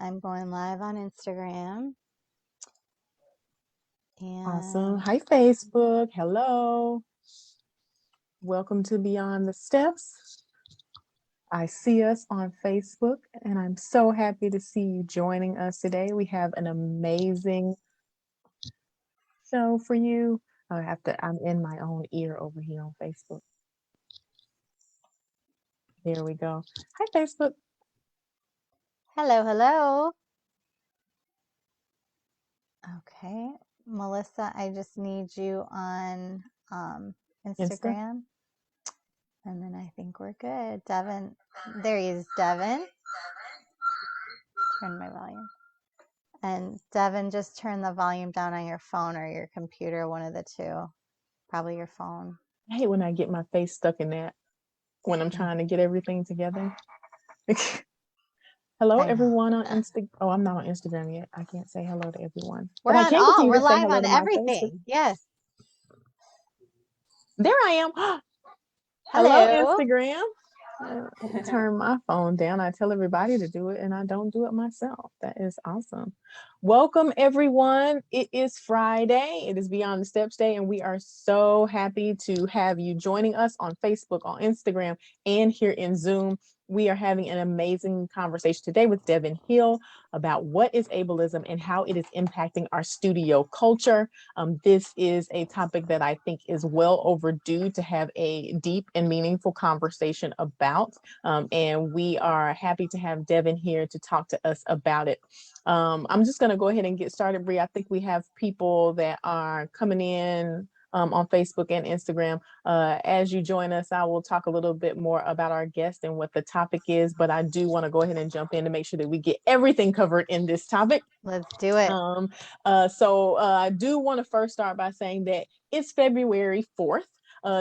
I'm going live on Instagram. And Awesome. Hi, Facebook. Hello. Welcome to Beyond the Steps. I see us on Facebook, and I'm so happy to see you joining us today. We have an amazing show for you. I'm in my own ear over here on Facebook. There we go. Hi, Facebook. hello. Okay, Melissa, I just need you on Insta. Instagram. And then I think we're good. Devin, there he is, Devin. Turn my volume. And Devin, just turn the volume down on your phone or your computer, one of the two. Probably your phone. I hate when I get my face stuck in that when I'm trying to get everything together. Hello, everyone on Instagram. Oh, I'm not on Instagram yet. I can't say hello to everyone. We're But I on can all. continue We're to say live hello on to my Facebook. everything. Yes. There I am. Hello, Instagram. Turn my phone down. I tell everybody to do it and I don't do it myself. That is awesome. Welcome, everyone. It is Friday. It is Beyond the Steps Day, and we are so happy to have you joining us on Facebook, on Instagram, and here in Zoom. We are having an amazing conversation today with Devin Hill about what is ableism and how it is impacting our studio culture. This is a topic that I think is well overdue to have a deep and meaningful conversation about. And we are happy to have Devin here to talk to us about it. I'm just going to go ahead and get started, Bree. I think we have people that are coming in on Facebook and Instagram. As you join us, I will talk a little bit more about our guest and what the topic is, but I do want to go ahead and jump in to make sure that we get everything covered in this topic. Let's do it. So I do want to first start by saying that it's February 4th.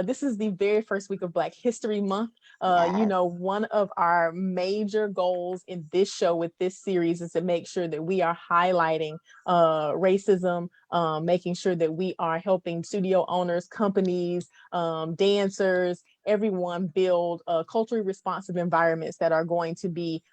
This is the very first week of Black History Month. Yes. You know, one of our major goals in this show with this series is to make sure that we are highlighting racism, making sure that we are helping studio owners, companies, dancers, everyone build culturally responsive environments that are going to be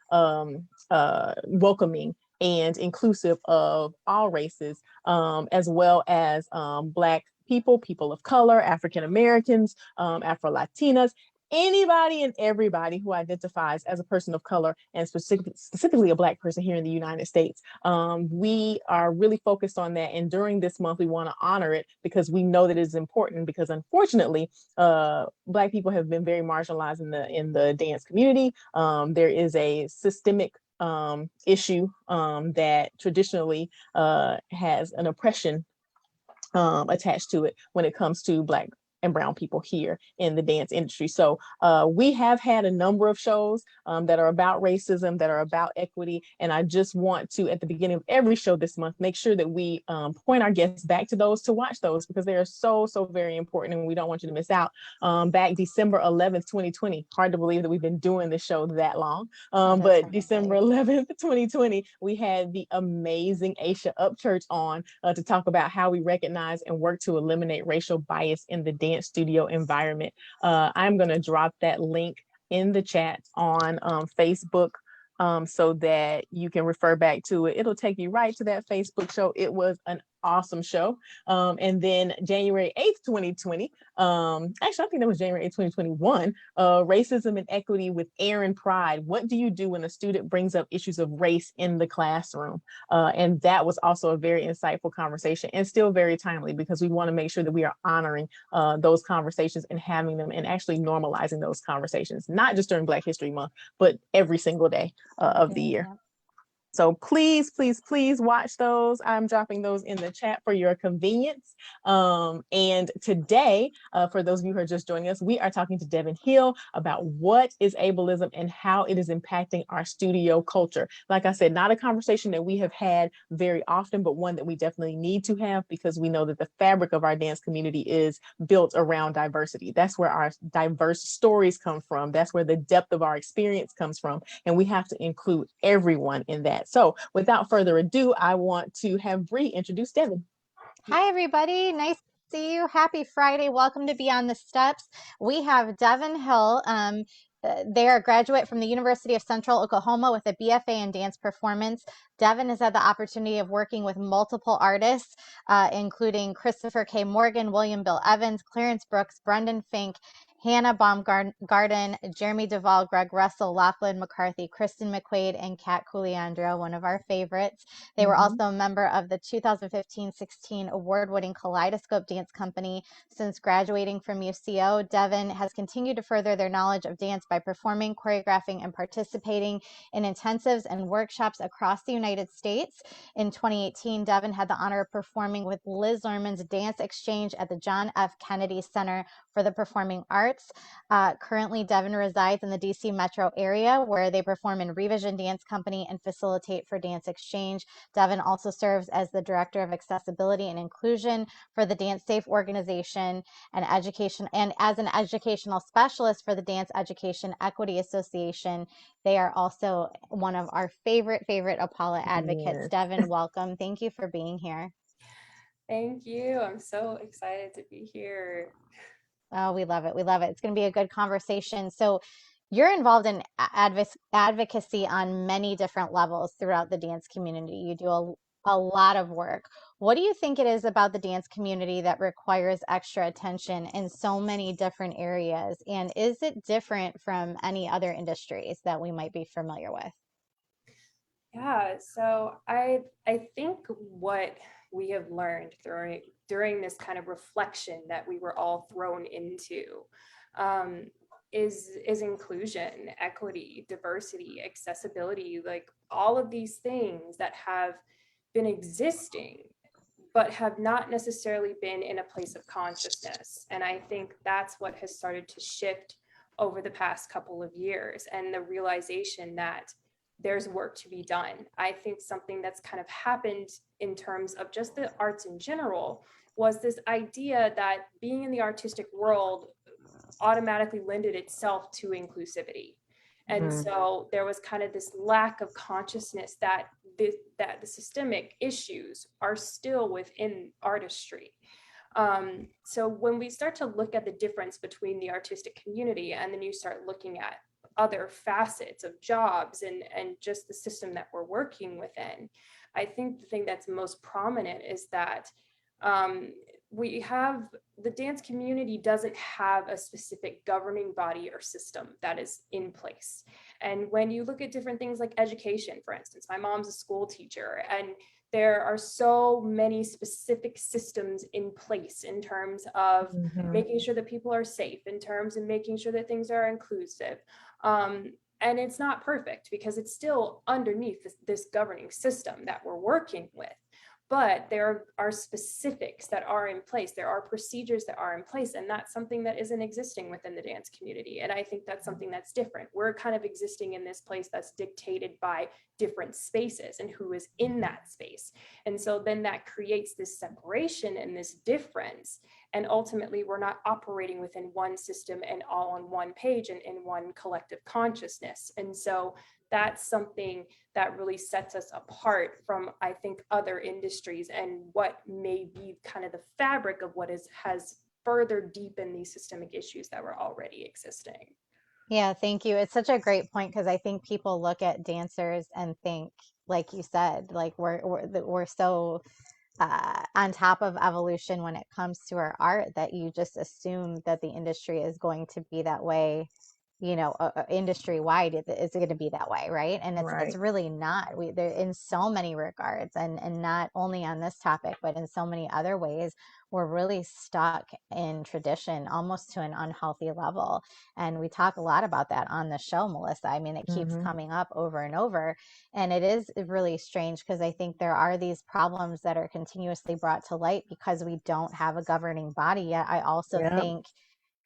welcoming and inclusive of all races, as well as Black people of color, African Americans, Afro-Latinas, anybody and everybody who identifies as a person of color and specifically a Black person here in the United States. We are really focused on that. And during this month, we want to honor it because we know that it is important, because unfortunately, Black people have been very marginalized in the dance community. There is a systemic issue that traditionally has an oppression attached to it when it comes to Black and brown people here in the dance industry. So we have had a number of shows that are about racism, that are about equity. And I just want to, at the beginning of every show this month, make sure that we point our guests back to those, to watch those, because they are so very important and we don't want you to miss out. Back December 11th, 2020, hard to believe that we've been doing this show that long. But December 11th, 2020, we had the amazing Aisha Upchurch on to talk about how we recognize and work to eliminate racial bias in the dance studio environment. I'm going to drop that link in the chat on Facebook so that you can refer back to it. It'll take you right to that Facebook show. It was an awesome show. And then January 8th, 2020, actually, I think that was January 8th, 2021, Racism and Equity with Aaron Pride. What do you do when a student brings up issues of race in the classroom? And that was also a very insightful conversation and still very timely, because we want to make sure that we are honoring those conversations and having them and actually normalizing those conversations, not just during Black History Month, but every single day of the year. So please watch those. I'm dropping those in the chat for your convenience. And today, for those of you who are just joining us, we are talking to Devin Hill about what is ableism and how it is impacting our studio culture. Like I said, not a conversation that we have had very often, but one that we definitely need to have, because we know that the fabric of our dance community is built around diversity. That's where our diverse stories come from. That's where the depth of our experience comes from. And we have to include everyone in that. So without further ado, I want to have Bree introduce Devin. Hi, everybody. Nice to see you. Happy Friday. Welcome to Beyond the Steps. We have Devin Hill. they are a graduate from the University of Central Oklahoma with a BFA in dance performance. Devin has had the opportunity of working with multiple artists, including Christopher K. Morgan, William Bill Evans, Clarence Brooks, Brendan Fink, Hannah Baumgarten, Jeremy Duvall, Greg Russell, Lachlan McCarthy, Kristen McQuaid, and Kat Couliandro, one of our favorites. They were Mm-hmm. also a member of the 2015-16 award-winning Kaleidoscope Dance Company. Since graduating from UCO, Devin has continued to further their knowledge of dance by performing, choreographing, and participating in intensives and workshops across the United States. In 2018, Devin had the honor of performing with Liz Lerman's Dance Exchange at the John F. Kennedy Center for the Performing Arts. Currently, Devin resides in the DC metro area where they perform in Revision Dance Company and facilitate for Dance Exchange. Devin also serves as the Director of Accessibility and Inclusion for the Dance Safe organization and education, and as an educational specialist for the Dance Education Equity Association. They are also one of our favorite Apala advocates. Yes. Devin, welcome. Thank you for being here. Thank you. I'm so excited to be here. Oh, we love it. We love it. It's going to be a good conversation. So, you're involved in advocacy on many different levels throughout the dance community. You do a lot of work. What do you think it is about the dance community that requires extra attention in so many different areas? And is it different from any other industries that we might be familiar with? Yeah, so I think what we have learned during this kind of reflection that we were all thrown into um, is inclusion, equity, diversity, accessibility, like all of these things that have been existing but have not necessarily been in a place of consciousness. And I think that's what has started to shift over the past couple of years, and the realization that there's work to be done. I think something that's kind of happened in terms of just the arts in general was this idea that being in the artistic world automatically lended itself to inclusivity. And Mm-hmm. so there was kind of this lack of consciousness that the systemic issues are still within artistry. So when we start to look at the difference between the artistic community, and then you start looking at other facets of jobs and just the system that we're working within, I think the thing that's most prominent is that um, we have the dance community doesn't have a specific governing body or system that is in place. And when you look at different things like education, for instance, my mom's a school teacher, and there are so many specific systems in place in terms of Mm-hmm. making sure that people are safe, in terms of making sure that things are inclusive. And it's not perfect because it's still underneath this governing system that we're working with. But there are specifics that are in place. There are procedures that are in place, and that's something that isn't existing within the dance community. And I think that's something that's different. We're kind of existing in this place that's dictated by different spaces and who is in that space. And so then that creates this separation and this difference. And ultimately, we're not operating within one system and all on one page and in one collective consciousness. And so that's something that really sets us apart from, I think, other industries, and what may be kind of the fabric of what has further deepened these systemic issues that were already existing. Yeah, thank you. It's such a great point because I think people look at dancers and think, like you said, like we're so on top of evolution when it comes to our art that you just assume that the industry is going to be that way, industry wide it's going to be that way, right? And it's Right. really not. There in so many regards, and not only on this topic, but in so many other ways, we're really stuck in tradition almost to an unhealthy level. And we talk a lot about that on the show, Melissa. I mean, it keeps Mm-hmm. coming up over and over. And it is really strange because I think there are these problems that are continuously brought to light because we don't have a governing body yet. Yep.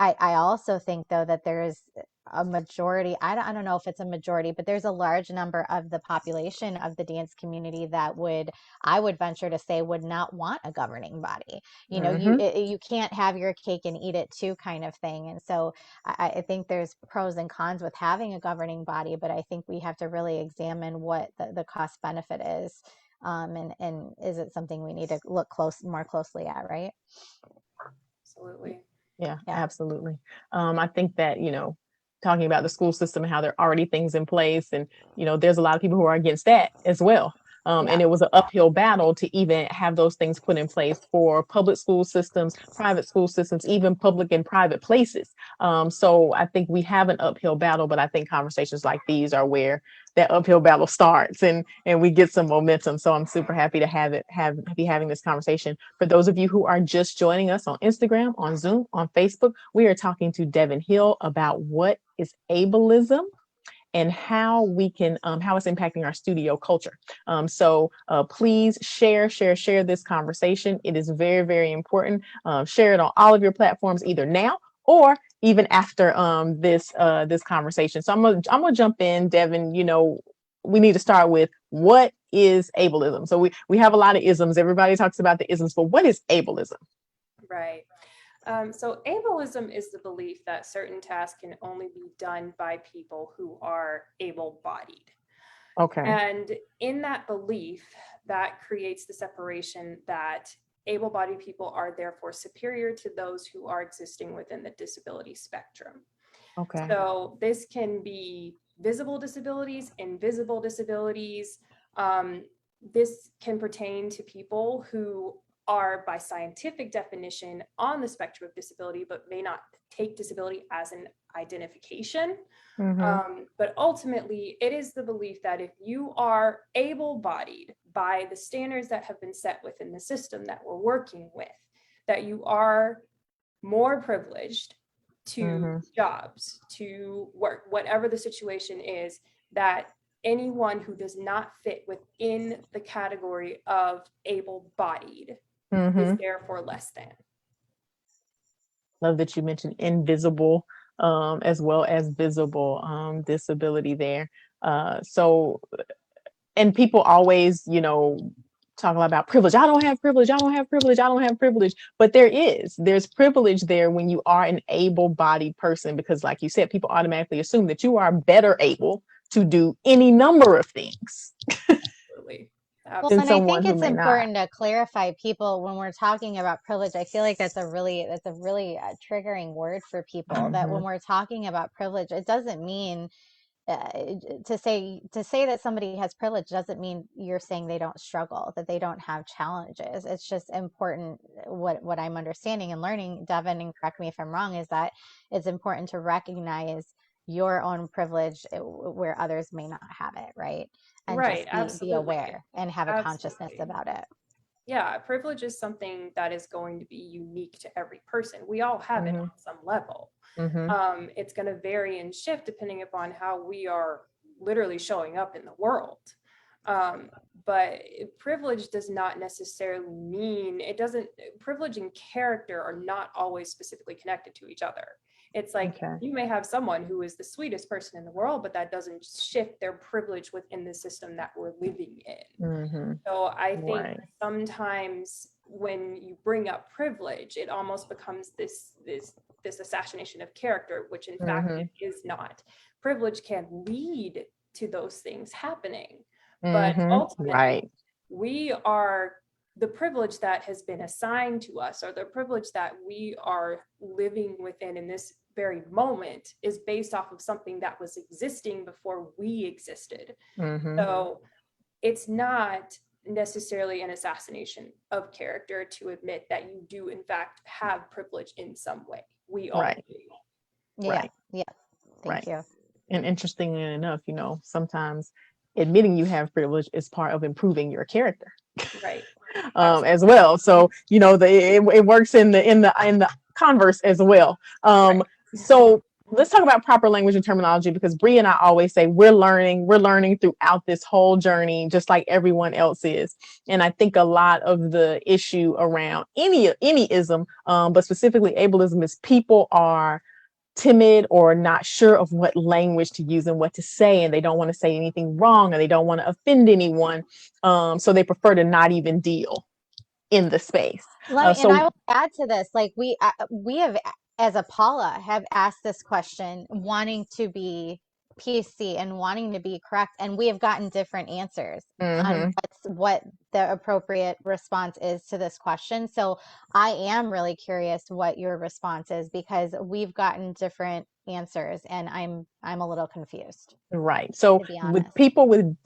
I also think though that there is a majority, I don't know if it's a majority, but there's a large number of the population of the dance community that I would venture to say, would not want a governing body. Mm-hmm. You can't have your cake and eat it too, kind of thing. And so I think there's pros and cons with having a governing body, but I think we have to really examine what the cost benefit is. And is it something we need to look more closely at, right? Absolutely. Yeah, Yeah. absolutely. I think that, talking about the school system and how there are already things in place. And, there's a lot of people who are against that as well. And it was an uphill battle to even have those things put in place for public school systems, private school systems, even public and private places. So I think we have an uphill battle, but I think conversations like these are where that uphill battle starts and we get some momentum. So I'm super happy to be having this conversation. For those of you who are just joining us on Instagram, on Zoom, on Facebook, we are talking to Devin Hill about what is ableism and how we can, how it's impacting our studio culture. So please share this conversation. It is very, very important. Share it on all of your platforms, either now or even after this conversation. So I'm gonna jump in, Devin. We need to start with what is ableism. So we have a lot of isms. Everybody talks about the isms, but what is ableism? Right. So ableism is the belief that certain tasks can only be done by people who are able-bodied. Okay. And in that belief, that creates the separation that able-bodied people are therefore superior to those who are existing within the disability spectrum. Okay. So this can be visible disabilities, invisible disabilities. This can pertain to people who are, by scientific definition, on the spectrum of disability, but may not take disability as an identification. But ultimately, it is the belief that if you are able-bodied by the standards that have been set within the system that we're working with, that you are more privileged to jobs, to work, whatever the situation is, that anyone who does not fit within the category of able-bodied is therefore less than. Love that you mentioned invisible as well as visible disability there. So, and people always, talk about privilege. I don't have privilege. I don't have privilege. I don't have privilege. But there's privilege there when you are an able-bodied person, because like you said, people automatically assume that you are better able to do any number of things. Absolutely. Well, and I think it's important to clarify people when we're talking about privilege. I feel like that's a really triggering word for people, that when we're talking about privilege, it doesn't mean to say that somebody has privilege doesn't mean you're saying they don't struggle, that they don't have challenges. It's just important. What I'm understanding and learning, Devin, and correct me if I'm wrong, is that it's important to recognize your own privilege where others may not have it, right? And just be aware and have a consciousness about it. Yeah, privilege is something that is going to be unique to every person. We all have it on some level. It's going to vary and shift depending upon how we are literally showing up in the world. But privilege does not necessarily mean, privilege and character are not always specifically connected to each other. It's like you may have someone who is the sweetest person in the world, but that doesn't shift their privilege within the system that we're living in. So I think sometimes when you bring up privilege, it almost becomes this assassination of character, which in fact it is not. Privilege can lead to those things happening, but ultimately we are the privilege that has been assigned to us, or the privilege that we are living within in this very moment, is based off of something that was existing before we existed. So it's not necessarily an assassination of character to admit that you do in fact have privilege in some way. We all do. Yeah. Thank you. And interestingly enough, sometimes admitting you have privilege is part of improving your character. As well. So it works in the converse as well. So let's talk about proper language and terminology, because Bree and I always say we're learning throughout this whole journey, just like everyone else is. And I think a lot of the issue around any ism, but specifically ableism, is people are timid or not sure of what language to use and what to say, and they don't want to say anything wrong, and they don't want to offend anyone, so they prefer to not even deal in the space. And I will add to this, like we have, as a Paula, have asked this question wanting to be PC and wanting to be correct, and we have gotten different answers on what the appropriate response is to this question. So I am really curious what your response is, because we've gotten different answers, and I'm a little confused, Right. So to be with honest. people with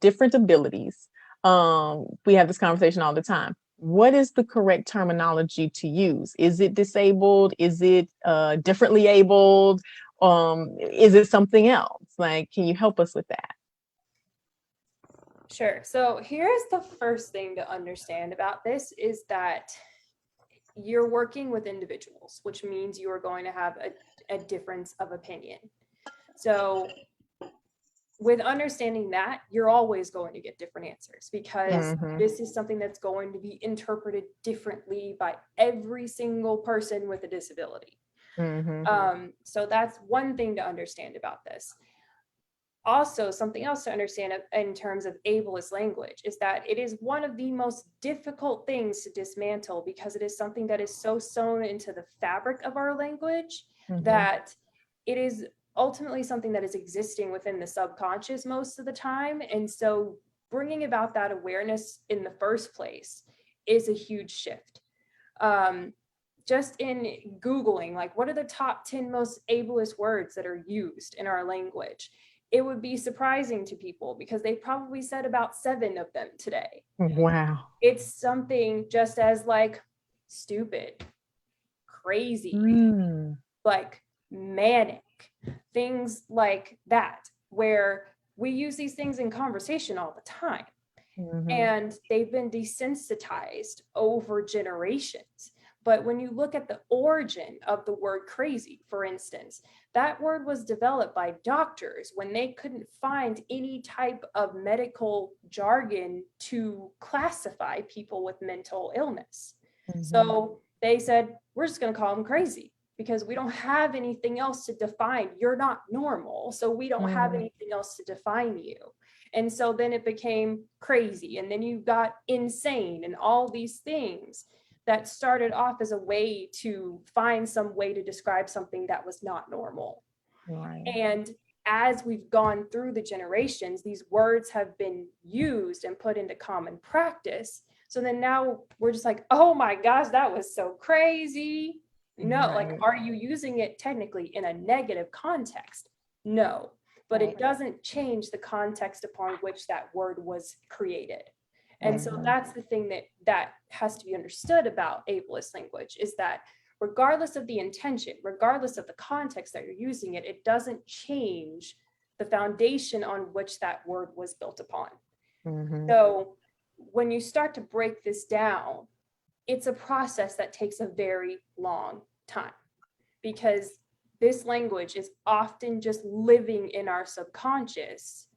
different abilities, we have this conversation all the time. What is the correct terminology to use? Is it disabled? Is it differently abled? Is it something else? Like, can you help us with that? Sure. So here's the first thing to understand about this is that you're working with individuals, which means you are going to have a difference of opinion. So with understanding that, you're always going to get different answers because this is something that's going to be interpreted differently by every single person with a disability. So that's one thing to understand about this. Also, something else to understand in terms of ableist language is that it is one of the most difficult things to dismantle because it is something that is so sewn into the fabric of our language that it is ultimately something that is existing within the subconscious most of the time. And so bringing about that awareness in the first place is a huge shift. Just in Googling, like, what are the top 10 most ableist words that are used in our language? It would be surprising to people because they probably said about 7 of them today. Wow. It's something just as like stupid, crazy, like manic, things like that, where we use these things in conversation all the time. And they've been desensitized over generations. But when you look at the origin of the word crazy, for instance, that word was developed by doctors when they couldn't find any type of medical jargon to classify people with mental illness. So they said, we're just going to call them crazy because we don't have anything else to define. You're not normal. So we don't have anything else to define you. And so then it became crazy. And then you got insane and all these things that started off as a way to find some way to describe something that was not normal. And as we've gone through the generations, these words have been used and put into common practice. So then now we're just like, oh my gosh, that was so crazy. No, like, are you using it technically in a negative context? No, but it doesn't change the context upon which that word was created. And so that's the thing that has to be understood about ableist language is that regardless of the intention, regardless of the context that you're using it, it doesn't change the foundation on which that word was built upon. So when you start to break this down, it's a process that takes a very long time because this language is often just living in our subconscious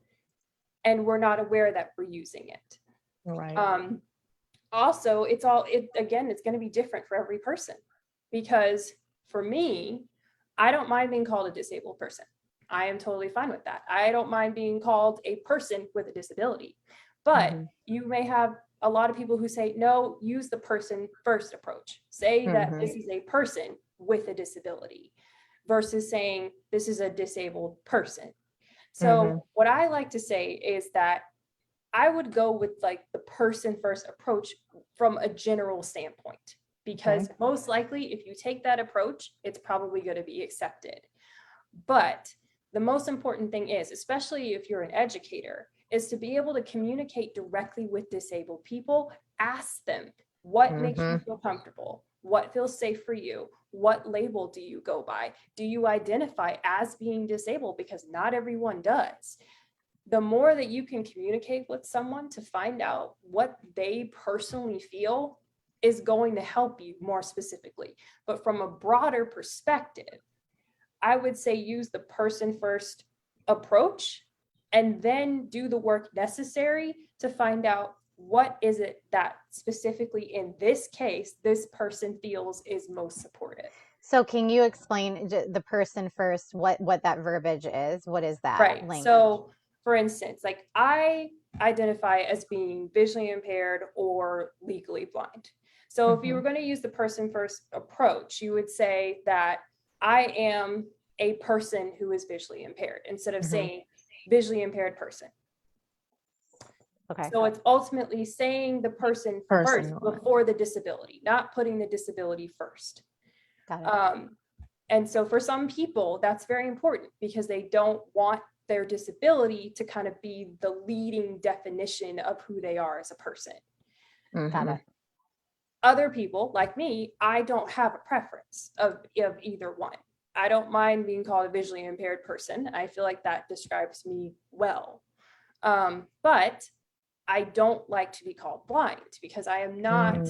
and we're not aware that we're using it. Also, it's going to be different for every person because for me, I don't mind being called a disabled person. I am totally fine with that. I don't mind being called a person with a disability, but you may have a lot of people who say, no, use the person first approach. Say that this is a person with a disability versus saying this is a disabled person. So what I like to say is that I would go with like the person first approach from a general standpoint, because most likely if you take that approach, it's probably going to be accepted. But the most important thing is, especially if you're an educator, is to be able to communicate directly with disabled people. Ask them, what makes you feel comfortable? What feels safe for you? What label do you go by? Do you identify as being disabled? Because not everyone does. The more that you can communicate with someone to find out what they personally feel is going to help you more specifically. But from a broader perspective, I would say use the person first approach and then do the work necessary to find out what is it that specifically in this case, this person feels is most supportive. So can you explain the person first, what that verbiage is? What is that language? So for instance, like I identify as being visually impaired or legally blind. So if you were going to use the person first approach, you would say that I am a person who is visually impaired instead of saying visually impaired person. So it's ultimately saying the person first before the disability, not putting the disability first. Got it. And so for some people, that's very important because they don't want their disability to kind of be the leading definition of who they are as a person. Got it. Other people like me, I don't have a preference of either one. I don't mind being called a visually impaired person. I feel like that describes me well. But I don't like to be called blind because I am not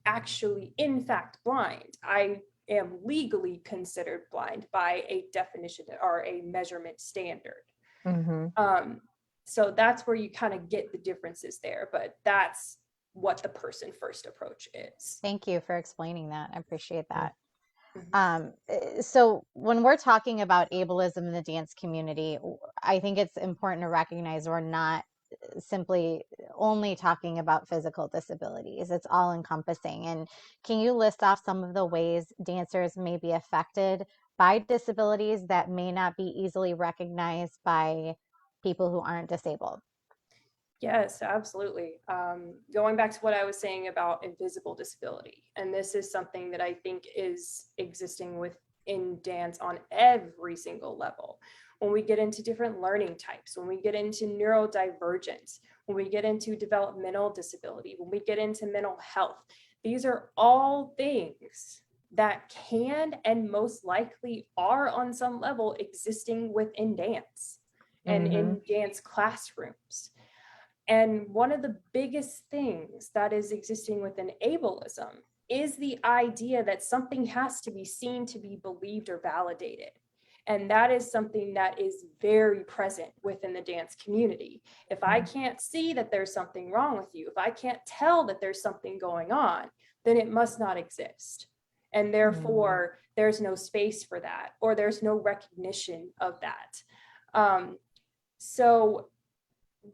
actually, in fact, blind. I am legally considered blind by a definition or a measurement standard. So that's where you kind of get the differences there, but that's what the person first approach is. Thank you for explaining that. I appreciate that. So when we're talking about ableism in the dance community, I think it's important to recognize we're not simply only talking about physical disabilities. It's all encompassing. And can you list off some of the ways dancers may be affected by disabilities that may not be easily recognized by people who aren't disabled? Yes, absolutely. Going back to what I was saying about invisible disability, and this is something that I think is existing within dance on every single level. When we get into different learning types, when we get into neurodivergence, when we get into developmental disability, when we get into mental health, these are all things that can and most likely are on some level existing within dance and in dance classrooms. And one of the biggest things that is existing within ableism is the idea that something has to be seen to be believed or validated. And that is something that is very present within the dance community. If I can't see that there's something wrong with you, if I can't tell that there's something going on, then it must not exist. And therefore, there's no space for that, or there's no recognition of that. So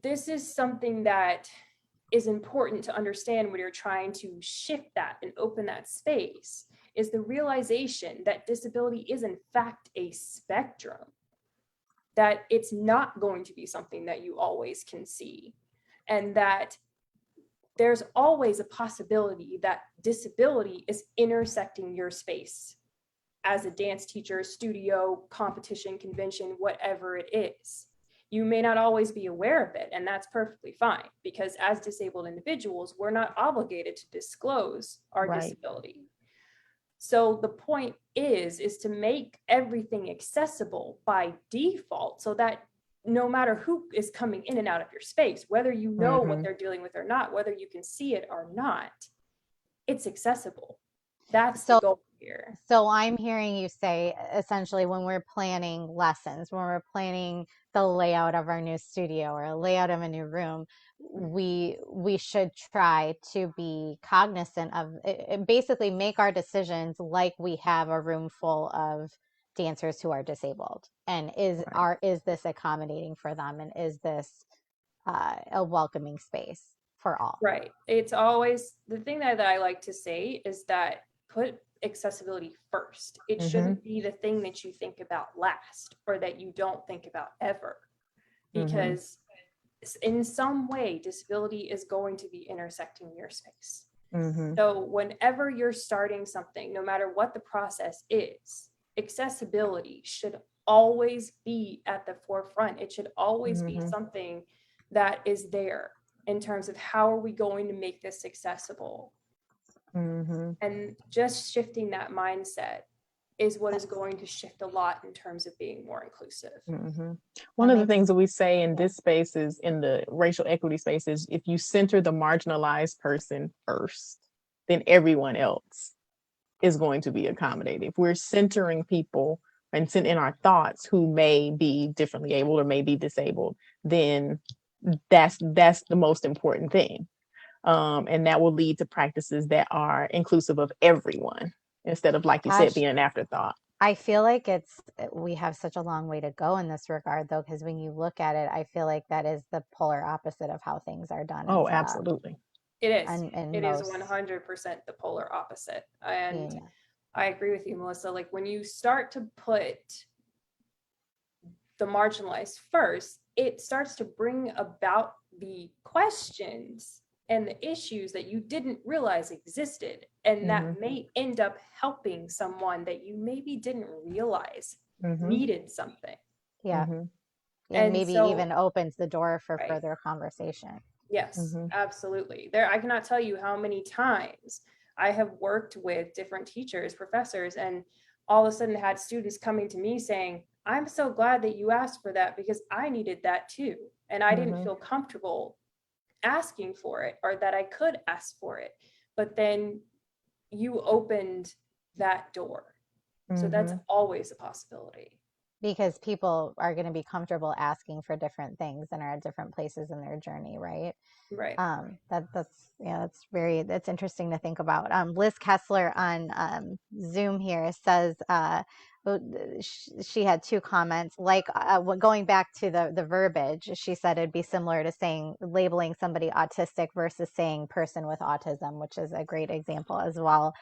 this is something that is important to understand when you're trying to shift that and open that space, is the realization that disability is in fact a spectrum, that it's not going to be something that you always can see, and that there's always a possibility that disability is intersecting your space as a dance teacher, studio, competition, convention, whatever it is. You may not always be aware of it, and that's perfectly fine, because as disabled individuals, we're not obligated to disclose our disability. So the point is to make everything accessible by default, so that no matter who is coming in and out of your space, whether you know what they're dealing with or not, whether you can see it or not, it's accessible. That's the goal here. So I'm hearing you say, essentially, when we're planning lessons, when we're planning the layout of our new studio or a layout of a new room, we should try to be cognizant of it, basically make our decisions like we have a room full of dancers who are disabled. And is this accommodating for them? And is this a welcoming space for all? Right. It's always the thing that I like to say is that put accessibility first. It shouldn't be the thing that you think about last, or that you don't think about ever, because in some way disability is going to be intersecting your space. So whenever you're starting something, no matter what the process is, accessibility should always be at the forefront. It should always be something that is there in terms of how are we going to make this accessible. And just shifting that mindset is what is going to shift a lot in terms of being more inclusive. One of the things that we say in this space is, in the racial equity space, is if you center the marginalized person first, then everyone else is going to be accommodated. If we're centering people and in our thoughts who may be differently abled or may be disabled, then that's the most important thing. And that will lead to practices that are inclusive of everyone, instead of, like you said, being an afterthought. I feel like we have such a long way to go in this regard, though, because when you look at it, I feel like that is the polar opposite of how things are done. Oh, absolutely. It is. It is 100% the polar opposite. And I agree with you, Melissa. Like, when you start to put the marginalized first, it starts to bring about the questions and the issues that you didn't realize existed. And that may end up helping someone that you maybe didn't realize needed something. Yeah. And And maybe so, even opens the door for right. further conversation. Yes, absolutely. I cannot tell you how many times I have worked with different teachers, professors, and all of a sudden had students coming to me saying, I'm so glad that you asked for that because I needed that too. And I didn't feel comfortable asking for it, or that I could ask for it. But then you opened that door. So that's always a possibility. Because people are going to be comfortable asking for different things and are at different places in their journey, right? Right. That's interesting to think about. Liz Kessler on Zoom here says she had two comments, like going back to the verbiage. She said it'd be similar to saying labeling somebody autistic versus saying person with autism, which is a great example as well.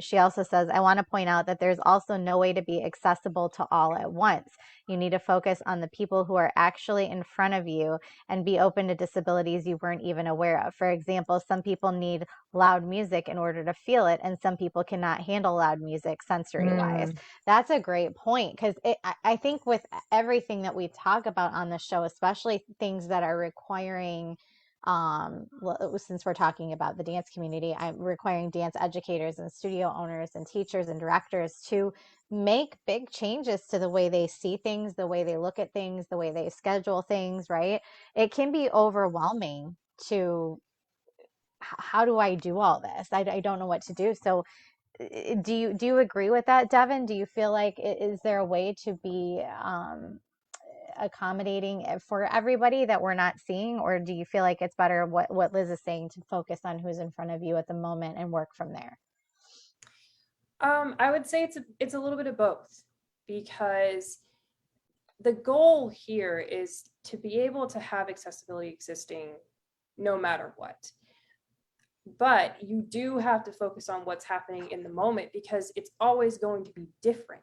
She also says, I want to point out that there's also no way to be accessible to all at once. You need to focus on the people who are actually in front of you and be open to disabilities you weren't even aware of. For example, some people need loud music in order to feel it, and some people cannot handle loud music sensory-wise. That's a great point, because I think with everything that we talk about on the show, especially things that are requiring since we're talking about the dance community, I'm requiring dance educators and studio owners and teachers and directors to make big changes to the way they see things, the way they look at things, the way they schedule things, right? It can be overwhelming to, how do I do all this? I don't know what to do. So do you agree with that, Devin? Do you feel like, is there a way to be accommodating for everybody that we're not seeing, or do you feel like it's better, what Liz is saying, to focus on who's in front of you at the moment and work from there? I would say it's a little bit of both, because the goal here is to be able to have accessibility existing no matter what. But you do have to focus on what's happening in the moment, because it's always going to be different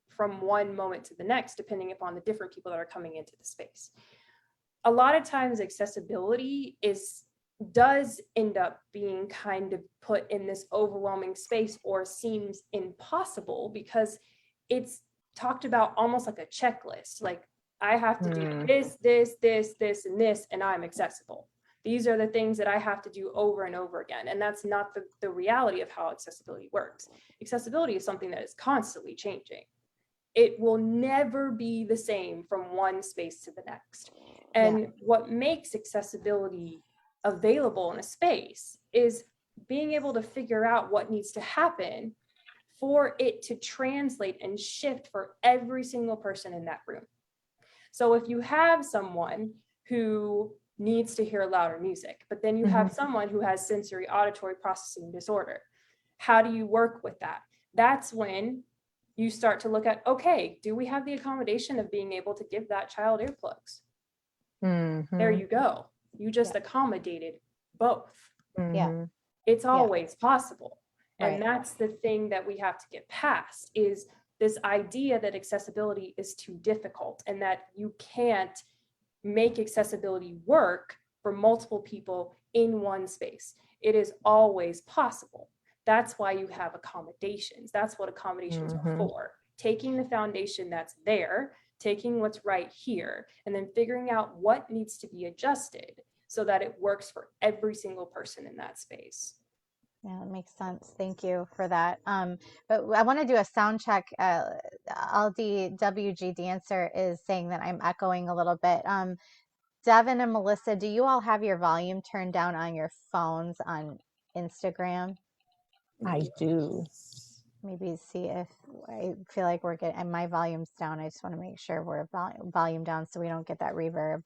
from one moment to the next, depending upon the different people that are coming into the space. A lot of times accessibility does end up being kind of put in this overwhelming space, or seems impossible, because it's talked about almost like a checklist. Like, I have to do this, and this, and I'm accessible. These are the things that I have to do over and over again. And that's not the reality of how accessibility works. Accessibility is something that is constantly changing. It will never be the same from one space to the next. And what makes accessibility available in a space is being able to figure out what needs to happen for it to translate and shift for every single person in that room. So if you have someone who needs to hear louder music, but then you have someone who has sensory auditory processing disorder, how do you work with that? That's when you start to look at, okay, do we have the accommodation of being able to give that child earplugs? There you go. You just accommodated both. It's always possible. And that's the thing that we have to get past, is this idea that accessibility is too difficult and that you can't make accessibility work for multiple people in one space. It is always possible. That's why you have accommodations. That's what accommodations are for. Taking the foundation that's there, taking what's right here, and then figuring out what needs to be adjusted so that it works for every single person in that space. Yeah, that makes sense. Thank you for that. But I want to do a sound check. Aldi WG Dancer is saying that I'm echoing a little bit. Devin and Melissa, do you all have your volume turned down on your phones on Instagram? I do. Maybe see if, I feel like we're getting, and my volume's down. I just want to make sure we're volume down so we don't get that reverb.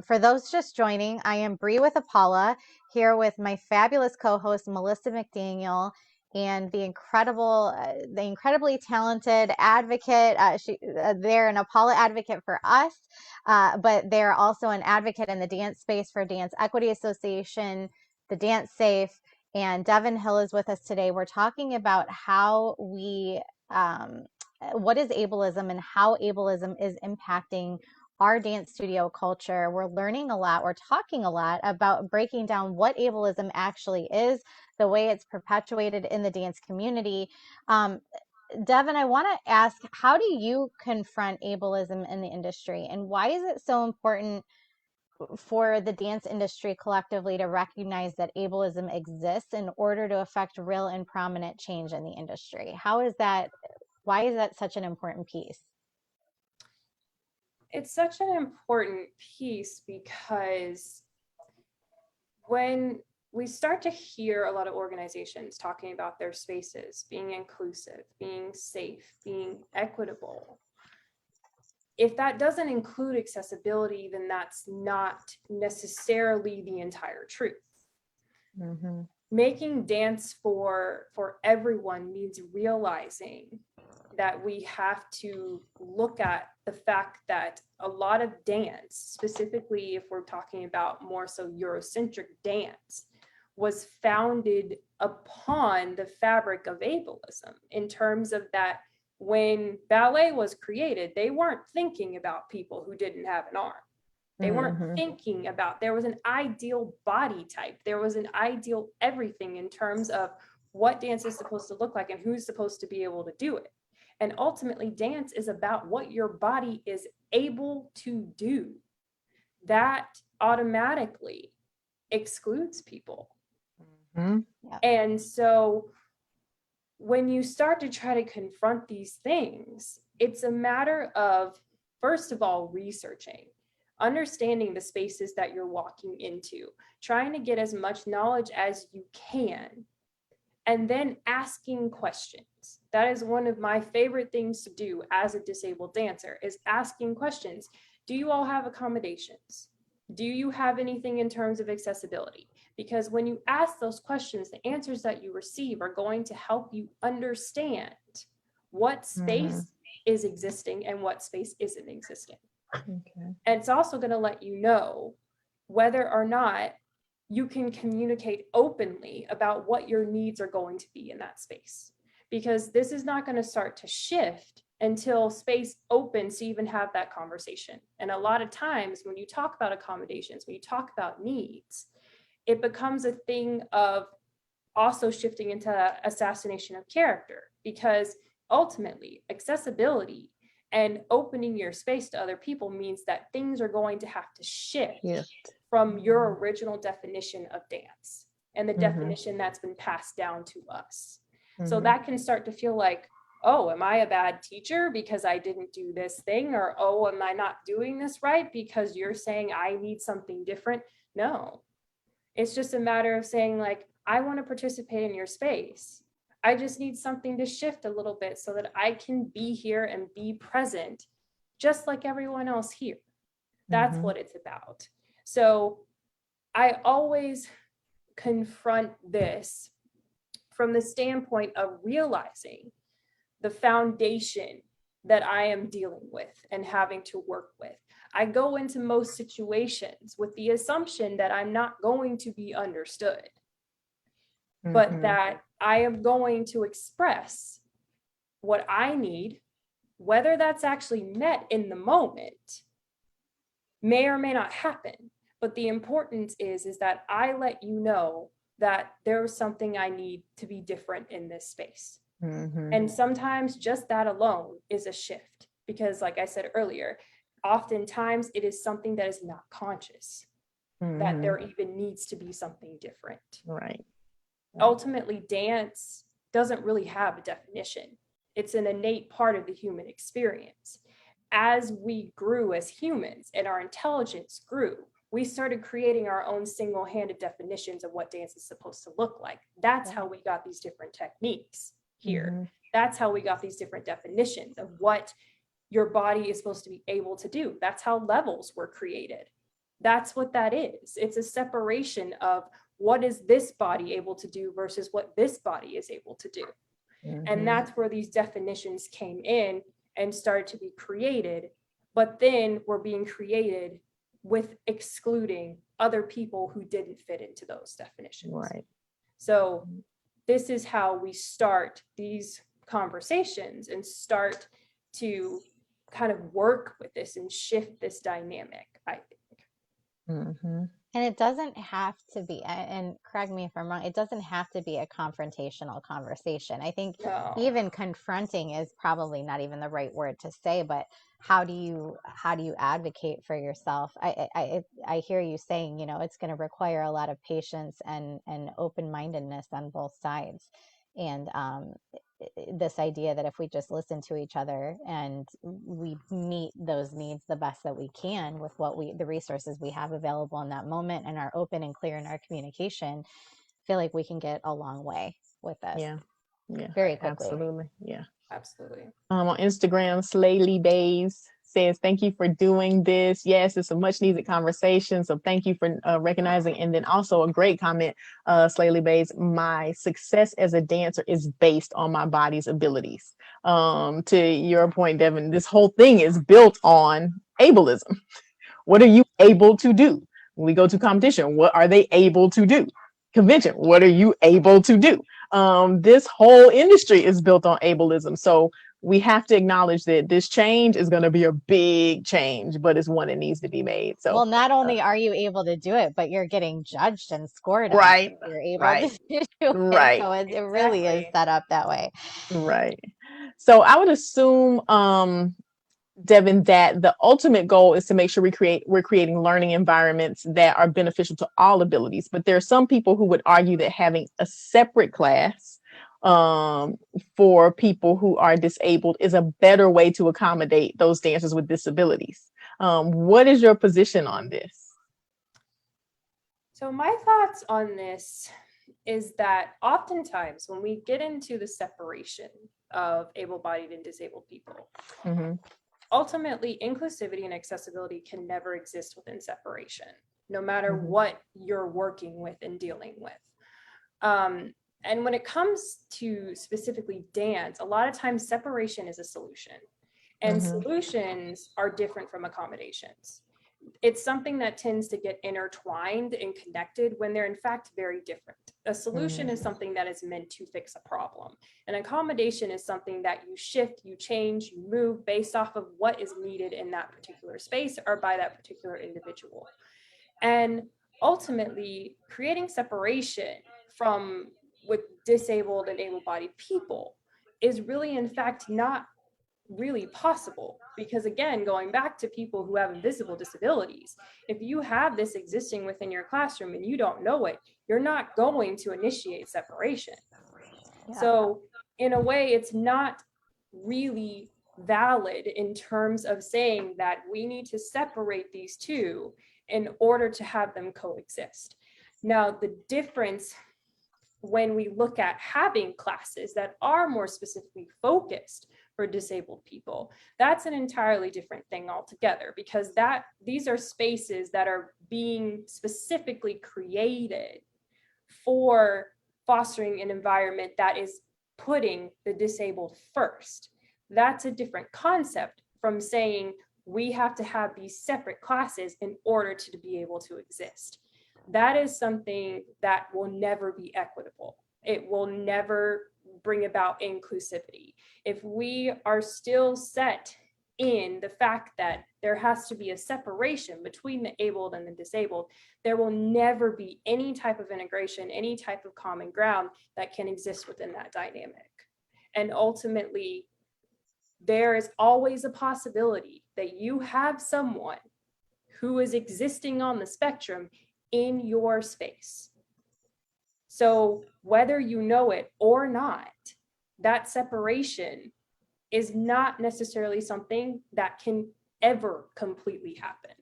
For those just joining, I am Bree with Apala, here with my fabulous co-host Melissa McDaniel, and the incredibly talented advocate. They're an Apala advocate for us, but they're also an advocate in the dance space for Dance Equity Association, the Dance Safe, and Devin Hill is with us today. We're talking about how what is ableism and how ableism is impacting our dance studio culture, we're learning a lot, we're talking a lot about breaking down what ableism actually is, the way it's perpetuated in the dance community. Devin, I want to ask, how do you confront ableism in the industry, and why is it so important for the dance industry collectively to recognize that ableism exists in order to affect real and prominent change in the industry? Why is that such an important piece? It's such an important piece because when we start to hear a lot of organizations talking about their spaces being inclusive, being safe, being equitable, if that doesn't include accessibility, then that's not necessarily the entire truth. Mm-hmm. Making dance for everyone means realizing that we have to look at the fact that a lot of dance, specifically if we're talking about more so Eurocentric dance, was founded upon the fabric of ableism, in terms of that when ballet was created, they weren't thinking about people who didn't have an arm. They weren't thinking about, there was an ideal body type. There was an ideal everything in terms of what dance is supposed to look like and who's supposed to be able to do it. And ultimately, dance is about what your body is able to do. That automatically excludes people. Mm-hmm. Yeah. And so when you start to try to confront these things, it's a matter of, first of all, researching, understanding the spaces that you're walking into, trying to get as much knowledge as you can, and then asking questions. That is one of my favorite things to do as a disabled dancer, is asking questions. Do you all have accommodations? Do you have anything in terms of accessibility? Because when you ask those questions, the answers that you receive are going to help you understand what space is existing and what space isn't existing. Okay. And it's also going to let you know whether or not you can communicate openly about what your needs are going to be in that space. Because this is not going to start to shift until space opens to even have that conversation. And a lot of times when you talk about accommodations, when you talk about needs, it becomes a thing of also shifting into assassination of character, because ultimately accessibility and opening your space to other people means that things are going to have to shift from your original definition of dance and the definition that's been passed down to us. So that can start to feel like, oh, am I a bad teacher because I didn't do this thing? Or, oh, am I not doing this right because you're saying I need something different? No, it's just a matter of saying, like, I want to participate in your space. I just need something to shift a little bit so that I can be here and be present just like everyone else here. That's what it's about. So I always confront this from the standpoint of realizing the foundation that I am dealing with and having to work with. I go into most situations with the assumption that I'm not going to be understood, but that I am going to express what I need, whether that's actually met in the moment may or may not happen. But the importance is that I let you know that there's something I need to be different in this space. And sometimes just that alone is a shift, because like I said earlier, oftentimes it is something that is not conscious, that there even needs to be something different. Right. Ultimately, dance doesn't really have a definition. It's an innate part of the human experience. As we grew as humans and our intelligence grew, we started creating our own single-handed definitions of what dance is supposed to look like. That's how we got these different techniques here. That's how we got these different definitions of what your body is supposed to be able to do. That's how levels were created. That's what that is. It's a separation of what is this body able to do versus what this body is able to do. And that's where these definitions came in and started to be created, but then were being created with excluding other people who didn't fit into those definitions. Right. So this is how we start these conversations and start to kind of work with this and shift this dynamic, I think. Mm-hmm. And it doesn't have to be, and correct me if I'm wrong, it doesn't have to be a confrontational conversation. I think No. even confronting is probably not even the right word to say, but how do you advocate for yourself? I hear you saying, you know, it's going to require a lot of patience and open-mindedness on both sides. And this idea that if we just listen to each other and we meet those needs the best that we can with the resources we have available in that moment and are open and clear in our communication, I feel like we can get a long way with this. Yeah. Very quickly. Absolutely. Yeah. Absolutely. On Instagram, Slaylee Bays says, thank you for doing this. Yes, it's a much needed conversation. So thank you for recognizing. And then also a great comment, Slaylee Bays, my success as a dancer is based on my body's abilities. To your point, Devin, this whole thing is built on ableism. What are you able to do? When we go to competition, what are they able to do? Convention, what are you able to do? This whole industry is built on ableism. So we have to acknowledge that this change is going to be a big change, but it's one that needs to be made. So, Well, not only are you able to do it, but you're getting judged and scored on right, if you're able right, to do it. right, So it really is Exactly. set up that way. right. So I would assume, Devin, that the ultimate goal is to make sure we're creating learning environments that are beneficial to all abilities. But there are some people who would argue that having a separate class for people who are disabled is a better way to accommodate those dancers with disabilities. What is your position on this? So my thoughts on this is that oftentimes when we get into the separation of able-bodied and disabled people, Mm-hmm. ultimately inclusivity and accessibility can never exist within separation, no matter Mm-hmm. what you're working with and dealing with. And when it comes to specifically dance, a lot of times separation is a solution, and Mm-hmm. solutions are different from accommodations. It's something that tends to get intertwined and connected when they're in fact very different. A solution is something that is meant to fix a problem. An accommodation is something that you shift, you change, you move based off of what is needed in that particular space or by that particular individual. And ultimately, creating separation from with disabled and able-bodied people is really in fact not really possible, because again, going back to people who have invisible disabilities, if you have this existing within your classroom and you don't know it, you're not going to initiate separation. Yeah. So in a way, it's not really valid in terms of saying that we need to separate these two in order to have them coexist. Now, the difference when we look at having classes that are more specifically focused for disabled people, that's an entirely different thing altogether, because these are spaces that are being specifically created for fostering an environment that is putting the disabled first. That's a different concept from saying we have to have these separate classes in order to be able to exist. That is something that will never be equitable. It will never bring about inclusivity. If we are still set in the fact that there has to be a separation between the abled and the disabled, there will never be any type of integration, any type of common ground that can exist within that dynamic. And ultimately, there is always a possibility that you have someone who is existing on the spectrum in your space. So whether you know it or not, that separation is not necessarily something that can ever completely happen.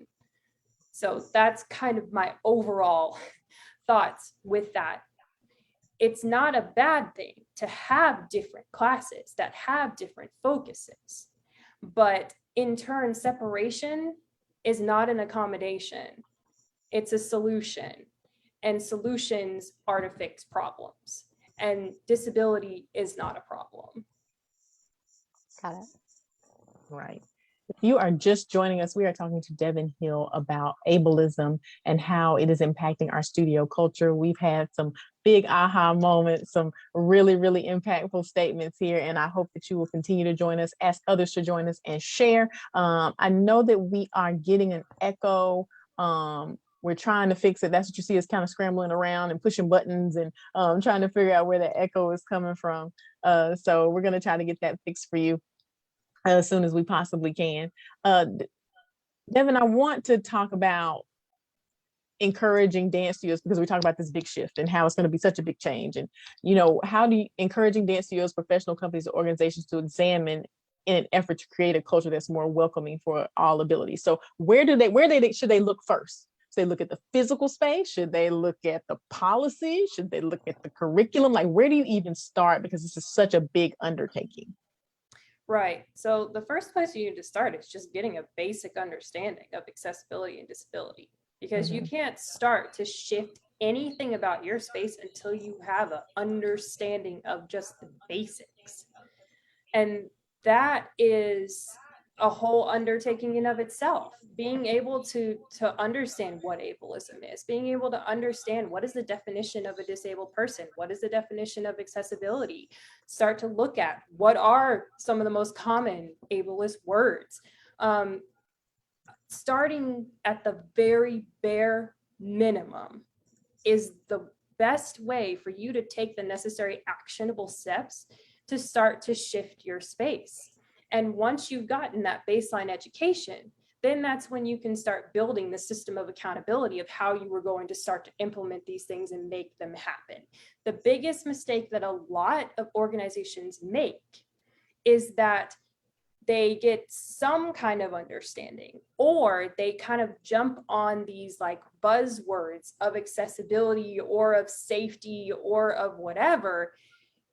So that's kind of my overall thoughts with that. It's not a bad thing to have different classes that have different focuses, but in turn, separation is not an accommodation. It's a solution, and solutions are to fix problems, and disability is not a problem. Got it. Right. If you are just joining us, we are talking to Devin Hill about ableism and how it is impacting our studio culture. We've had some big aha moments, some really, really impactful statements here, and I hope that you will continue to join us, ask others to join us, and share. I know that we are getting an echo. We're trying to fix it. That's what you see us kind of scrambling around and pushing buttons and trying to figure out where the echo is coming from. So we're going to try to get that fixed for you as soon as we possibly can. Devin, I want to talk about encouraging dance studios because we talk about this big shift and how it's going to be such a big change. And, you know, how do you encouraging dance studios, professional companies, organizations to examine in an effort to create a culture that's more welcoming for all abilities? So where should they look first? Should they look at the physical space? Should they look at the policy? Should they look at the curriculum? Like, where do you even start? Because this is such a big undertaking. Right. So the first place you need to start is just getting a basic understanding of accessibility and disability, because you can't start to shift anything about your space until you have an understanding of just the basics. And that is a whole undertaking in of itself. Being able to understand what ableism is, being able to understand what is the definition of a disabled person, what is the definition of accessibility, start to look at what are some of the most common ableist words. Starting at the very bare minimum is the best way for you to take the necessary actionable steps to start to shift your space. And once you've gotten that baseline education, then that's when you can start building the system of accountability of how you were going to start to implement these things and make them happen. The biggest mistake that a lot of organizations make is that they get some kind of understanding, or they kind of jump on these like buzzwords of accessibility or of safety or of whatever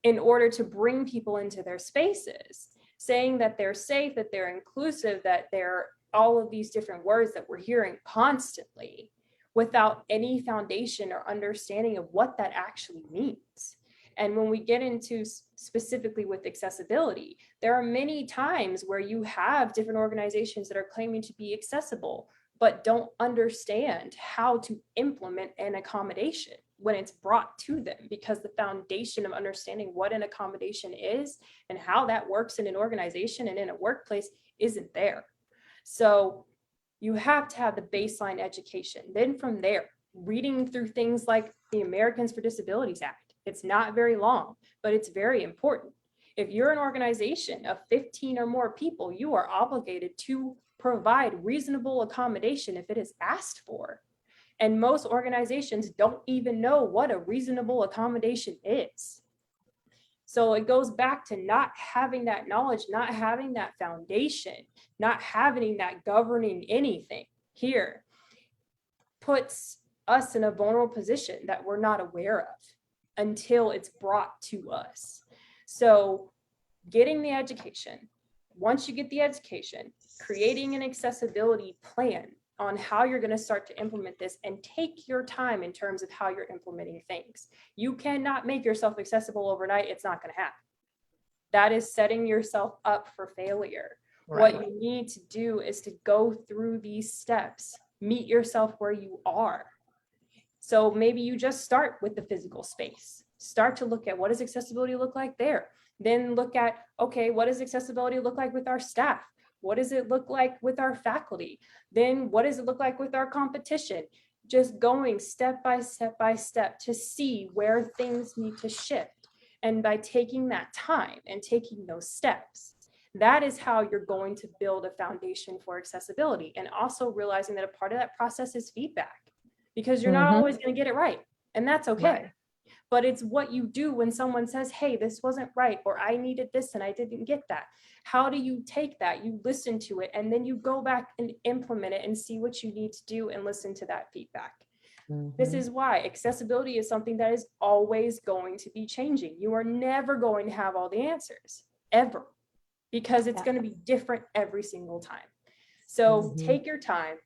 in order to bring people into their spaces, saying that they're safe, that they're inclusive, that they're all of these different words that we're hearing constantly without any foundation or understanding of what that actually means. And when we get into specifically with accessibility, there are many times where you have different organizations that are claiming to be accessible, but don't understand how to implement an accommodation when it's brought to them, because the foundation of understanding what an accommodation is and how that works in an organization and in a workplace isn't there. So you have to have the baseline education. Then from there, reading through things like the Americans for Disabilities Act. It's not very long, but it's very important. If you're an organization of 15 or more people, you are obligated to provide reasonable accommodation if it is asked for. And most organizations don't even know what a reasonable accommodation is. So it goes back to not having that knowledge, not having that foundation, not having that governing anything here puts us in a vulnerable position that we're not aware of until it's brought to us. So getting the education, once you get the education, creating an accessibility plan on how you're going to start to implement this, and take your time in terms of how you're implementing things. You cannot make yourself accessible overnight. It's not going to happen. That is setting yourself up for failure. Right. What you need to do is to go through these steps, meet yourself where you are. So maybe you just start with the physical space, start to look at what does accessibility look like there. Then look at, okay, what does accessibility look like with our staff? What does it look like with our faculty? Then what does it look like with our competition? Just going step by step by step to see where things need to shift. And by taking that time and taking those steps, that is how you're going to build a foundation for accessibility. And also realizing that a part of that process is feedback, because you're not always going to get it right. And that's okay. Right. But it's what you do when someone says, hey, this wasn't right, or I needed this and I didn't get that. How do you take that? You listen to it, and then you go back and implement it and see what you need to do and listen to that feedback. This is why accessibility is something that is always going to be changing. You are never going to have all the answers, ever, because it's going to be different every single time. So take your time,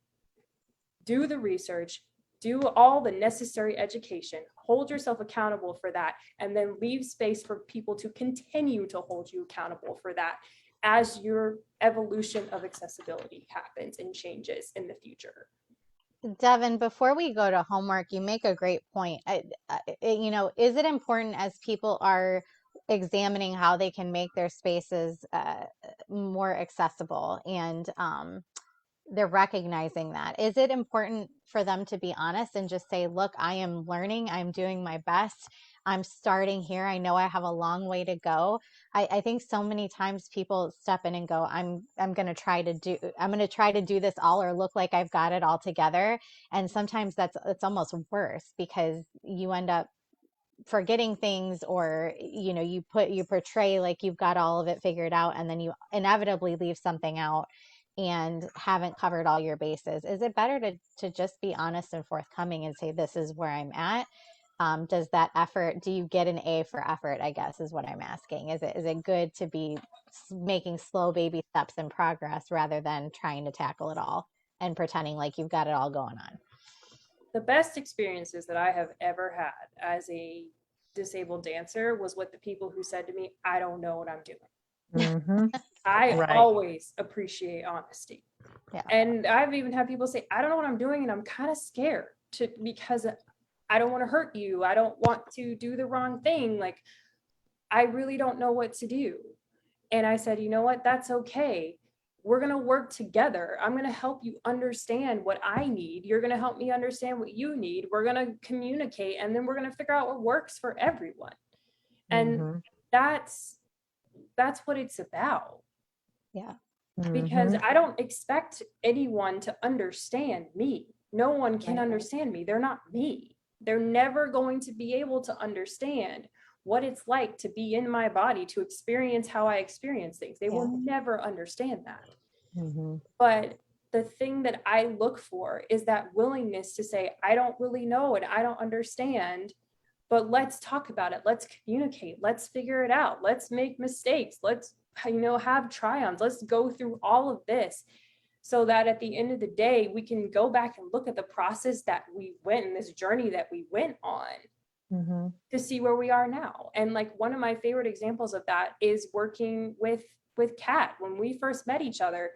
do the research, do all the necessary education, hold yourself accountable for that, and then leave space for people to continue to hold you accountable for that. as your evolution of accessibility happens and changes in the future. Devin, before we go to homework, you make a great point. Is it important as people are examining how they can make their spaces more accessible and they're recognizing that? Is it important for them to be honest and just say, look, I am learning, I'm doing my best, I'm starting here, I know I have a long way to go? I think so many times people step in and go, I'm going to try to do this all or look like I've got it all together. And sometimes it's almost worse because you end up forgetting things, or you portray like you've got all of it figured out, and then you inevitably leave something out and haven't covered all your bases. Is it better to just be honest and forthcoming and say, this is where I'm at? Do you get an A for effort, I guess is what I'm asking. Is it good to be making slow baby steps in progress rather than trying to tackle it all and pretending like you've got it all going on? The best experiences that I have ever had as a disabled dancer was with the people who said to me, I don't know what I'm doing. Mm-hmm. I Right. always appreciate honesty. Yeah. And I've even had people say, I don't know what I'm doing and I'm kind of scared because I don't want to hurt you. I don't want to do the wrong thing. Like, I really don't know what to do. And I said, you know what? That's okay. We're going to work together. I'm going to help you understand what I need. You're going to help me understand what you need. We're going to communicate, and then we're going to figure out what works for everyone. And Mm-hmm. that's what it's about. Yeah. Because Mm-hmm. I don't expect anyone to understand me. No one can Right. understand me. They're not me. They're never going to be able to understand what it's like to be in my body, to experience how I experience things. They will never understand that. Mm-hmm. But the thing that I look for is that willingness to say, I don't really know and I don't understand, but let's talk about it. Let's communicate. Let's figure it out. Let's make mistakes. Let's, have try-ons. Let's go through all of this so that at the end of the day, we can go back and look at the process that we went and this journey that we went on. Mm-hmm. To see where we are now. And like one of my favorite examples of that is working with Kat. When we first met each other,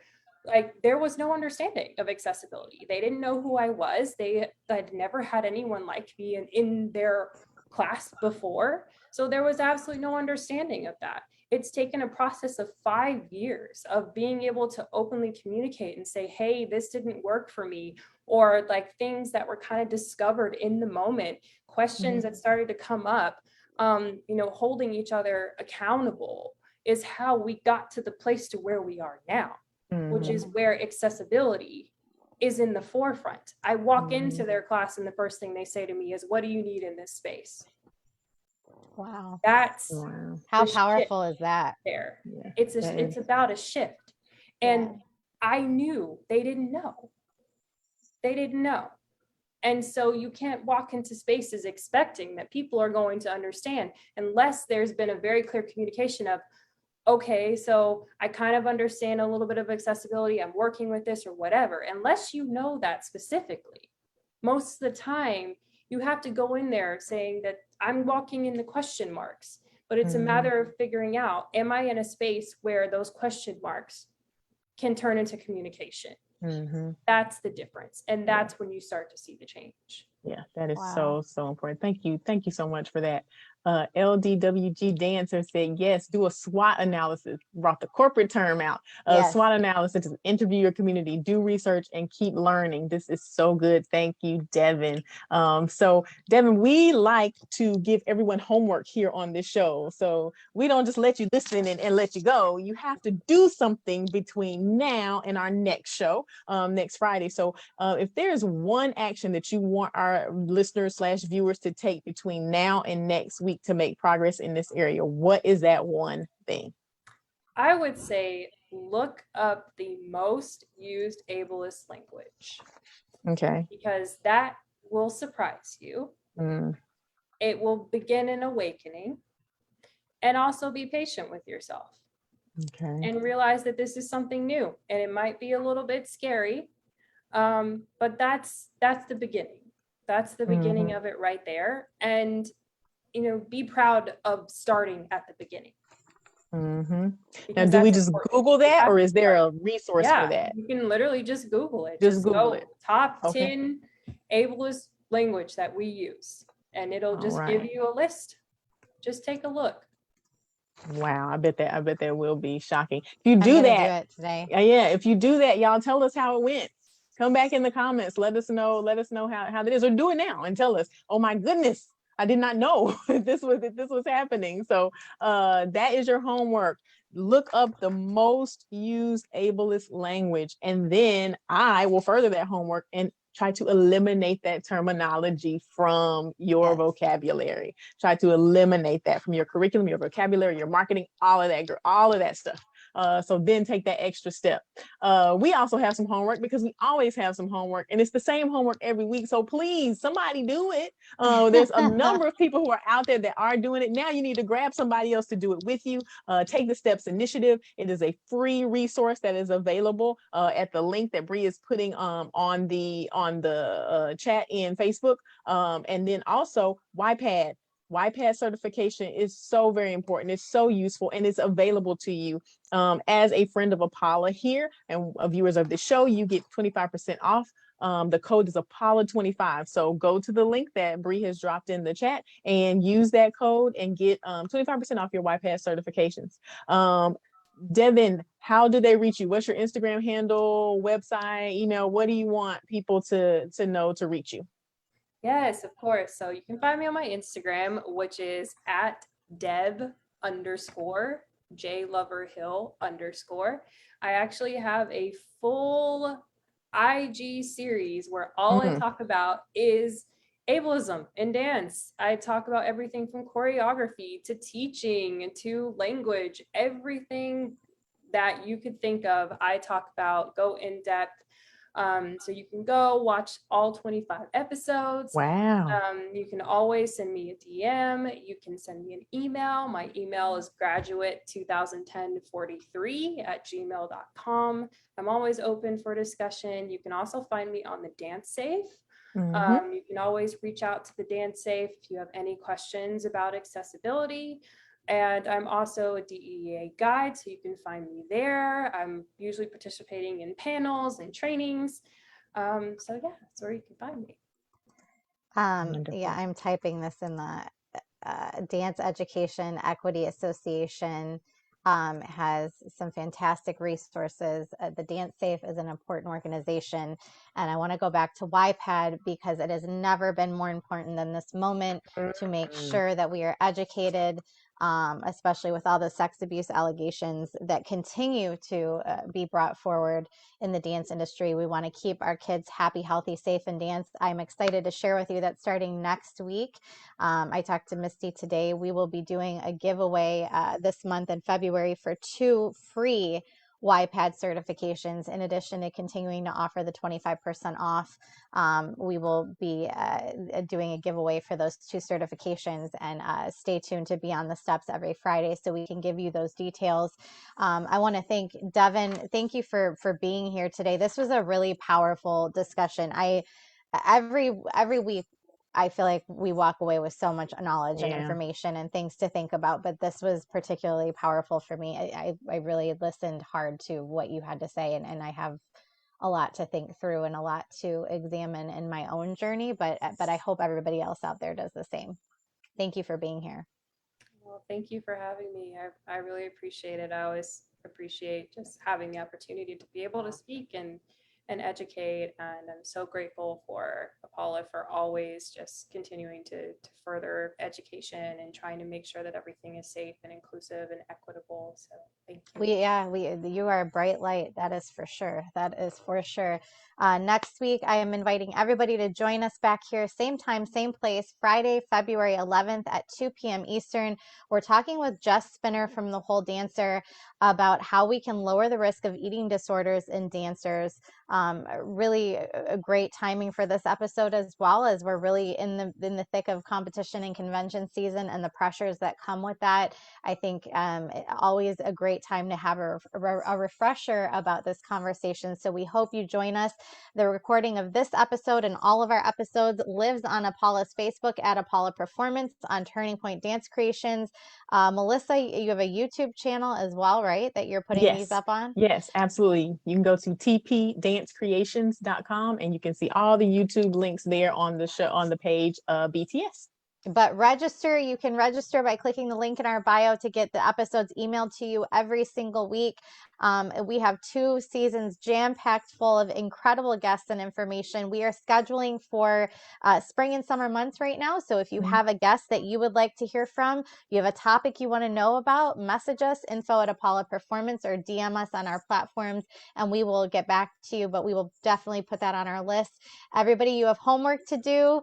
like there was no understanding of accessibility. They didn't know who I was. They had never had anyone like me in their class before. So there was absolutely no understanding of that. It's taken a process of 5 years of being able to openly communicate and say, hey, this didn't work for me, or like things that were kind of discovered in the moment, questions that started to come up, holding each other accountable is how we got to the place to where we are now, which is where accessibility is in the forefront. I walk into their class and the first thing they say to me is, what do you need in this space? Wow. That's how powerful is that? There. Yeah, It's about a shift. And I knew they didn't know. They didn't know. And so you can't walk into spaces expecting that people are going to understand unless there's been a very clear communication of, okay, so I kind of understand a little bit of accessibility, I'm working with this or whatever. Unless you know that specifically, most of the time you have to go in there saying that I'm walking in the question marks, but it's a matter of figuring out, am I in a space where those question marks can turn into communication? That's the difference. And that's when you start to see the change. Yeah, that is Wow. so important. Thank you. Thank you so much for that. LDWG Dancer said, yes, do a SWOT analysis, brought the corporate term out. Yes. SWOT analysis is interview your community, do research, and keep learning. This is so good. Thank you, Devin. So Devin, we like to give everyone homework here on this show. So we don't just let you listen and let you go. You have to do something between now and our next show, next Friday. So if there's one action that you want our listeners / viewers to take between now and next week to make progress in this area, what is that one thing? I would say look up the most used ableist language. Okay. Because that will surprise you. It will begin an awakening. And also be patient with yourself. Okay. And realize that this is something new and it might be a little bit scary. But that's the beginning. That's the beginning of it right there. And, be proud of starting at the beginning. Mm-hmm. Now, because do we that's just important. Google We that, have or to is there start. a resource for Yeah, that? you can literally just Google it. Just Just Google it. go top Okay. 10 ableist language that we use, and it'll All just give right. you a list. Just take a look. Wow. I bet that will be shocking. If you I'm do gonna do that, it today. yeah, if you do that, y'all tell us how it went. Come back in the comments. Let us know how it is, or do it now and tell us, oh my goodness, I did not know that this was happening. So that is your homework. Look up the most used ableist language, and then I will further that homework and try to eliminate that terminology from your Yes. vocabulary. Try to eliminate that from your curriculum, your vocabulary, your marketing, all of that stuff. So then take that extra step. We also have some homework, because we always have some homework, and it's the same homework every week. So please, somebody do it. There's a number of people who are out there that are doing it. Now you need to grab somebody else to do it with you. Take the Steps Initiative. It is a free resource that is available at the link that Bree is putting on the chat in Facebook. And then also YPAD. YPAD certification is so very important. It's so useful, and it's available to you. As a friend of Apollo here and viewers of the show, you get 25% off. The code is Apollo25. So go to the link that Bree has dropped in the chat and use that code and get 25% off your YPAD certifications. Devin, how do they reach you? What's your Instagram handle, website, email? What do you want people to know to reach you? Yes, of course. So you can find me on my Instagram, which is at Deb_J_Lover_Hill_. I actually have a full IG series where all I talk about is ableism in dance. I talk about everything from choreography to teaching to language, everything that you could think of. I talk about, go in depth. So you can go watch all 25 episodes. Wow. You can always send me a DM. You can send me an email. My email is graduate201043@gmail.com. I'm always open for discussion. You can also find me on the Dance Safe. You can always reach out to the Dance Safe if you have any questions about accessibility. And I'm also a DEA guide, so you can find me there. I'm usually participating in panels and trainings. So yeah, that's where you can find me. Yeah, I'm typing this in the Dance Education Equity Association has some fantastic resources. The Dance Safe is an important organization. And I want to go back to YPAD because it has never been more important than this moment to make sure that we are educated, especially with all the sex abuse allegations that continue to be brought forward in the dance industry. We want to keep our kids happy, healthy, safe, and dance. I'm excited to share with you that starting next week, I talked to Misty today, we will be doing a giveaway this month in February for 2 free YPAD certifications. In addition to continuing to offer the 25% off, we will be doing a giveaway for those 2 certifications, and stay tuned to be on the steps every Friday so we can give you those details. I want to thank Devin. Thank you for being here today. This was a really powerful discussion. Every week I feel like we walk away with so much knowledge and information and things to think about, but this was particularly powerful for me. I really listened hard to what you had to say, and I have a lot to think through and a lot to examine in my own journey, but I hope everybody else out there does the same. Thank you for being here. Well, thank you for having me. I really appreciate it. I always appreciate just having the opportunity to be able to speak and educate. And I'm so grateful for Apollo for always just continuing to further education and trying to make sure that everything is safe and inclusive and equitable. So thank you. You are a bright light. That is for sure. That is for sure. Next week, I am inviting everybody to join us back here, same time, same place, Friday, February 11th at 2 p.m. Eastern. We're talking with Jess Spinner from The Whole Dancer about how we can lower the risk of eating disorders in dancers. Really a great timing for this episode, as well as we're really in the thick of competition and convention season and the pressures that come with that. I think always a great time to have a refresher about this conversation. So we hope you join us. The recording of this episode and all of our episodes lives on Apollo's Facebook at Apollo Performance on Turning Point Dance Creations. Melissa, you have a YouTube channel as well, right? That you're putting these Yes. up on? Yes, absolutely. You can go to tpdancecreations.com and you can see all the YouTube links there on the show, on the page BTS. But you can register by clicking the link in our bio to get the episodes emailed to you every single week. We have 2 seasons jam-packed full of incredible guests and information. We are scheduling for spring and summer months right now. So if you have a guest that you would like to hear from, you have a topic you want to know about, message us, info@Apollo Performance, or DM us on our platforms, and we will get back to you. But we will definitely put that on our list. Everybody, you have homework to do.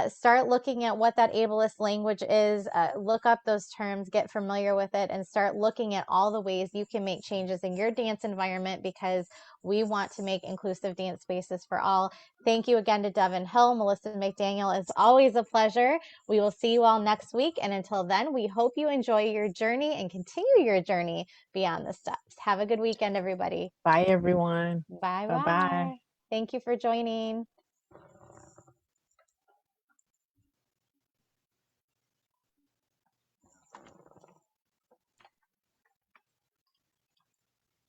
Start looking at what that ableist language is, look up those terms, get familiar with it, and start looking at all the ways you can make changes in your dance environment, because we want to make inclusive dance spaces for all. Thank you again to Devin Hill, Melissa McDaniel. It's always a pleasure. We will see you all next week. And until then, we hope you enjoy your journey and continue your journey beyond the steps. Have a good weekend, everybody. Bye, everyone. Bye Bye-bye. bye. Thank you for joining.